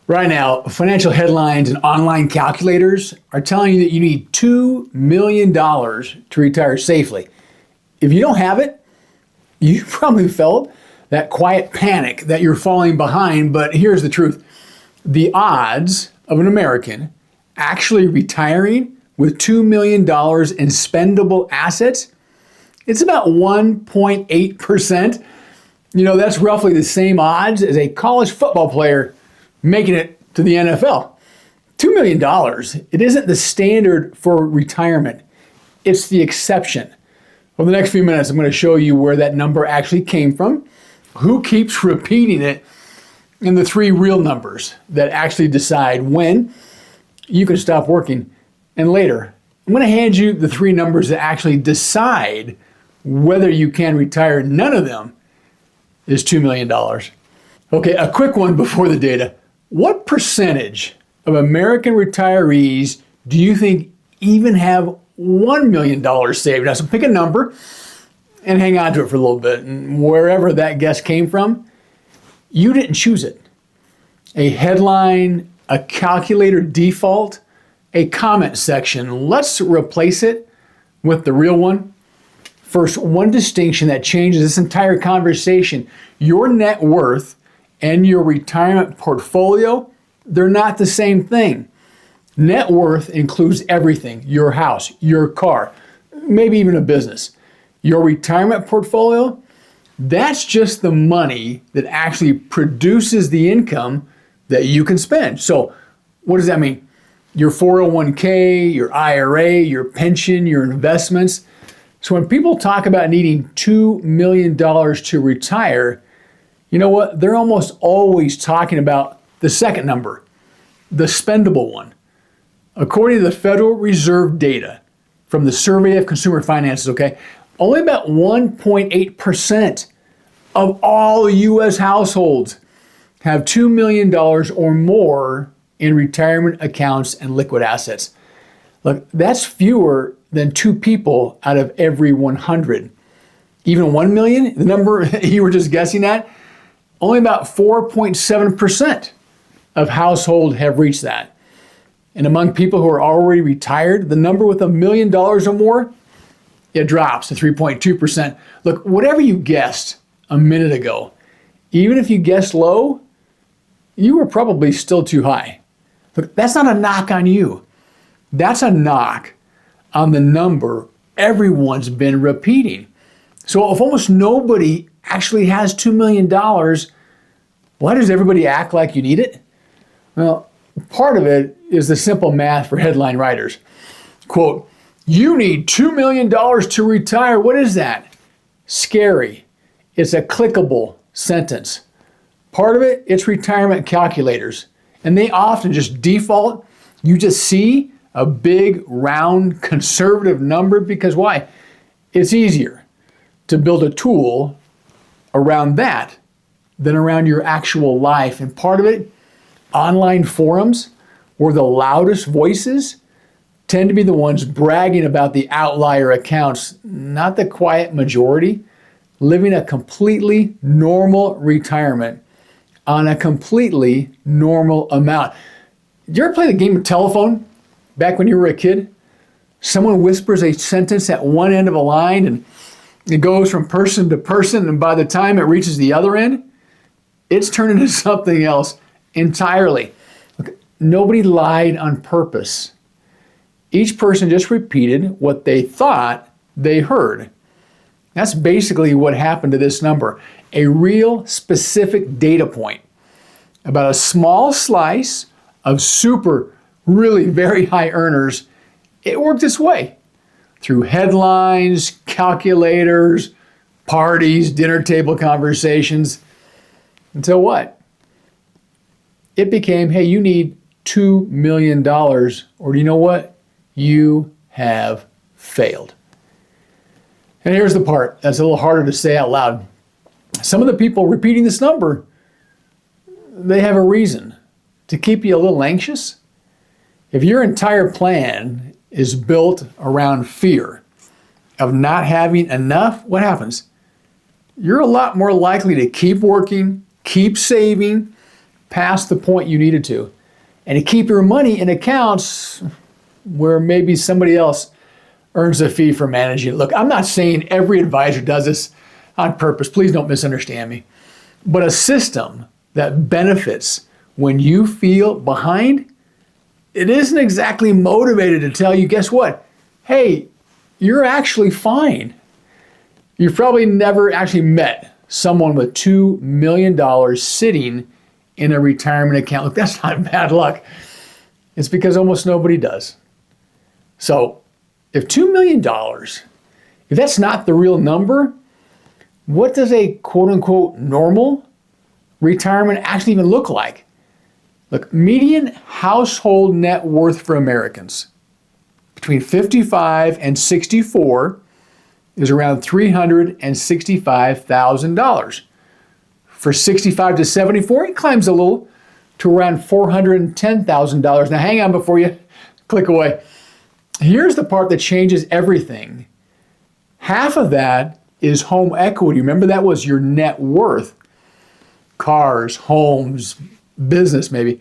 Right now, financial headlines and online calculators are telling you that you need $2 million to retire safely. If you don't have it, you probably felt that quiet panic that you're falling behind, but here's the truth. The odds of an American actually retiring with $2 million in spendable assets, it's about 1.8%. That's roughly the same odds as a college football player making it to the NFL. $2 million, it isn't the standard for retirement. It's the exception. Over the next few minutes, I'm going to show you where that number actually came from, who keeps repeating it, and the three real numbers that actually decide when you can stop working. And later, I'm going to hand you the three numbers that actually decide whether you can retire. None of them is $2 million. Okay, a quick one before the data. What percentage of American retirees do you think even have $1 million saved? Now, so pick a number and hang on to it for a little bit. And wherever that guess came from, you didn't choose it. A headline, a calculator default, a comment section. Let's replace it with the real one. First, one distinction that changes this entire conversation. Your net worth and your retirement portfolio, they're not the same thing. Net worth includes everything: your house, your car, maybe even a business. Your retirement portfolio, that's just the money that actually produces the income that you can spend. So what does that mean? Your 401k, your IRA, your pension, your investments. So when people talk about needing $2 million to retire, you know what? They're almost always talking about the second number, the spendable one. According to the Federal Reserve data from the Survey of Consumer Finances, only about 1.8% of all U.S. households have $2 million or more in retirement accounts and liquid assets. Look, that's fewer than 2 people out of every 100. Even 1 million, the number you were just guessing at, only about 4.7% of households have reached that. And among people who are already retired, the number with $1 million or more, it drops to 3.2%. Look, whatever you guessed a minute ago, even if you guessed low, you were probably still too high. Look, that's not a knock on you. That's a knock on the number everyone's been repeating. So if almost nobody actually has $2 million, why does everybody act like you need it? Well, part of it is the simple math for headline writers. Quote, you need $2 million to retire. What is that? Scary. It's a clickable sentence. Part of it, it's retirement calculators. And they often just default. You just see a big, round, conservative number because why? It's easier to build a tool around that than around your actual life. And part of it, online forums where the loudest voices tend to be the ones bragging about the outlier accounts, not the quiet majority, living a completely normal retirement on a completely normal amount. Did you ever play the game of telephone back when you were a kid? Someone whispers a sentence at one end of a line and it goes from person to person, and by the time it reaches the other end, it's turned into something else entirely. Look, nobody lied on purpose. Each person just repeated what they thought they heard. That's basically what happened to this number. A real specific data point about a small slice of really very high earners. It worked its way through headlines, calculators, parties, dinner table conversations, until what? It became, hey, you need $2 million, or do you know what? You have failed. And here's the part that's a little harder to say out loud. Some of the people repeating this number, they have a reason to keep you a little anxious. If your entire plan is built around fear of not having enough, what happens? You're a lot more likely to keep working, keep saving, past the point you needed to, and to keep your money in accounts where maybe somebody else earns a fee for managing it. Look, I'm not saying every advisor does this on purpose. Please don't misunderstand me. But a system that benefits when you feel behind, it isn't exactly motivated to tell you, guess what? Hey, you're actually fine. You've probably never actually met someone with $2 million sitting in a retirement account. Look, that's not bad luck. It's because almost nobody does. So if $2 million, if that's not the real number, what does a quote unquote normal retirement actually even look like? Look, median household net worth for Americans between 55 and 64 is around $365,000. For 65 to 74, it climbs a little to around $410,000. Now hang on before you click away. Here's the part that changes everything. Half of that is home equity. Remember, that was your net worth. Cars, homes, business maybe.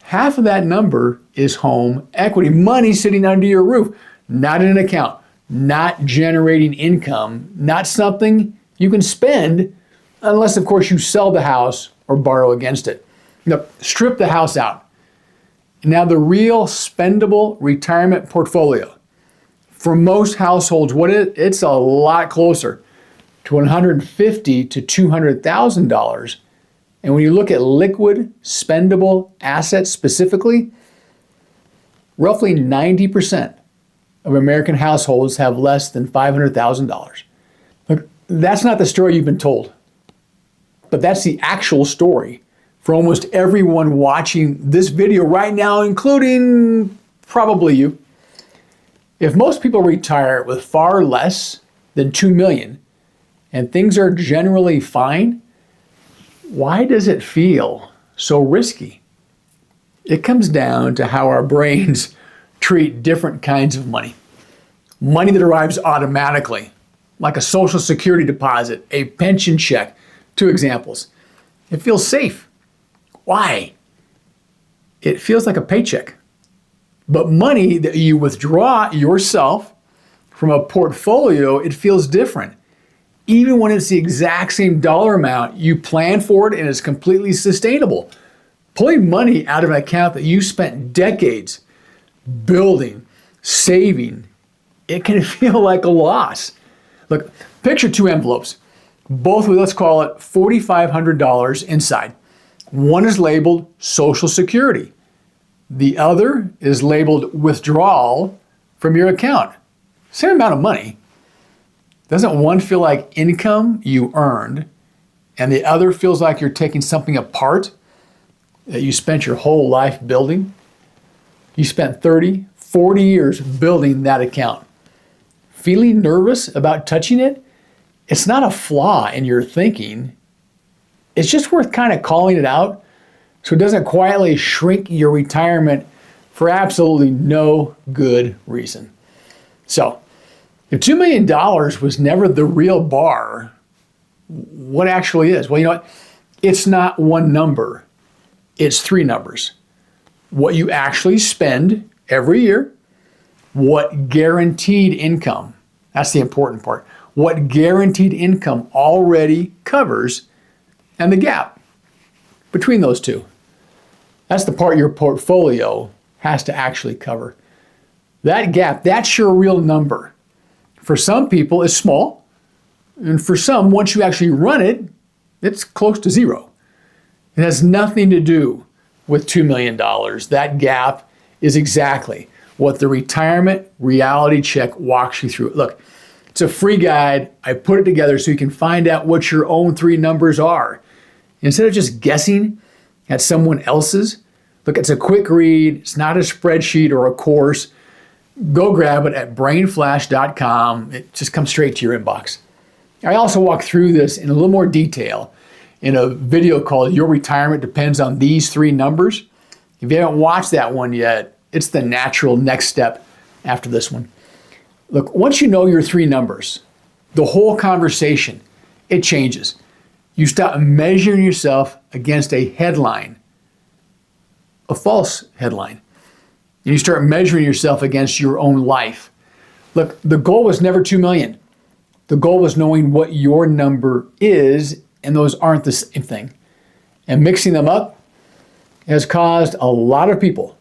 Half of that number is home equity, money sitting under your roof, not in an account, not generating income, not something you can spend unless, of course, you sell the house or borrow against it. Now, strip the house out. Now, the real spendable retirement portfolio. For most households, it's a lot closer to $150,000 to $200,000. And when you look at liquid spendable assets specifically, roughly 90% of American households have less than $500,000. Look, that's not the story you've been told, but that's the actual story for almost everyone watching this video right now, including probably you. If most people retire with far less than $2 million and things are generally fine, why does it feel so risky? It comes down to how our brains treat different kinds of money. Money that arrives automatically, like a Social Security deposit, a pension check. Two examples. It feels safe. Why? It feels like a paycheck. But money that you withdraw yourself from a portfolio, it feels different. Even when it's the exact same dollar amount, you plan for it and it's completely sustainable. Pulling money out of an account that you spent decades building, saving, it can feel like a loss. Look, picture two envelopes, both with, let's call it $4,500 inside. One is labeled Social Security. The other is labeled withdrawal from your account. Same amount of money. Doesn't one feel like income you earned, and the other feels like you're taking something apart that you spent your whole life building? You spent 30, 40 years building that account. Feeling nervous about touching it? It's not a flaw in your thinking. It's just worth kind of calling it out so it doesn't quietly shrink your retirement for absolutely no good reason. So, if $2 million was never the real bar, what actually is? Well, you know what? It's not one number. It's three numbers. What you actually spend every year, what guaranteed income, that's the important part, what guaranteed income already covers, and the gap between those two. That's the part your portfolio has to actually cover. That gap, that's your real number. For some people, it's small. And for some, once you actually run it, it's close to zero. It has nothing to do with $2 million. That gap is exactly what the retirement reality check walks you through. Look, it's a free guide. I put it together so you can find out what your own three numbers are. Instead of just guessing at someone else's, look, it's a quick read. It's not a spreadsheet or a course. Go grab it at brainflash.com. It just comes straight to your inbox. I also walk through this in a little more detail in a video called Your Retirement Depends on These Three Numbers. If you haven't watched that one yet, it's the natural next step after this one. Look, once you know your three numbers, the whole conversation, it changes. You stop measuring yourself against a headline, a false headline. And you start measuring yourself against your own life. Look, the goal was never 2 million. The goal was knowing what your number is, and those aren't the same thing. And mixing them up has caused a lot of people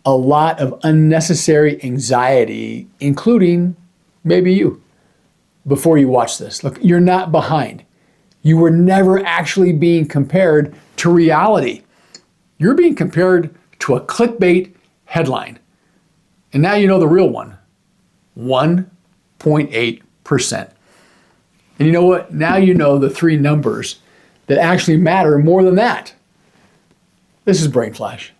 a lot of unnecessary anxiety, including maybe you. Before you watch this, look, you're not behind. You were never actually being compared to reality. You're being compared to a clickbait headline. And now you know the real one, 1.8%. And you know what? Now you know the three numbers that actually matter more than that. This is Brain Flash.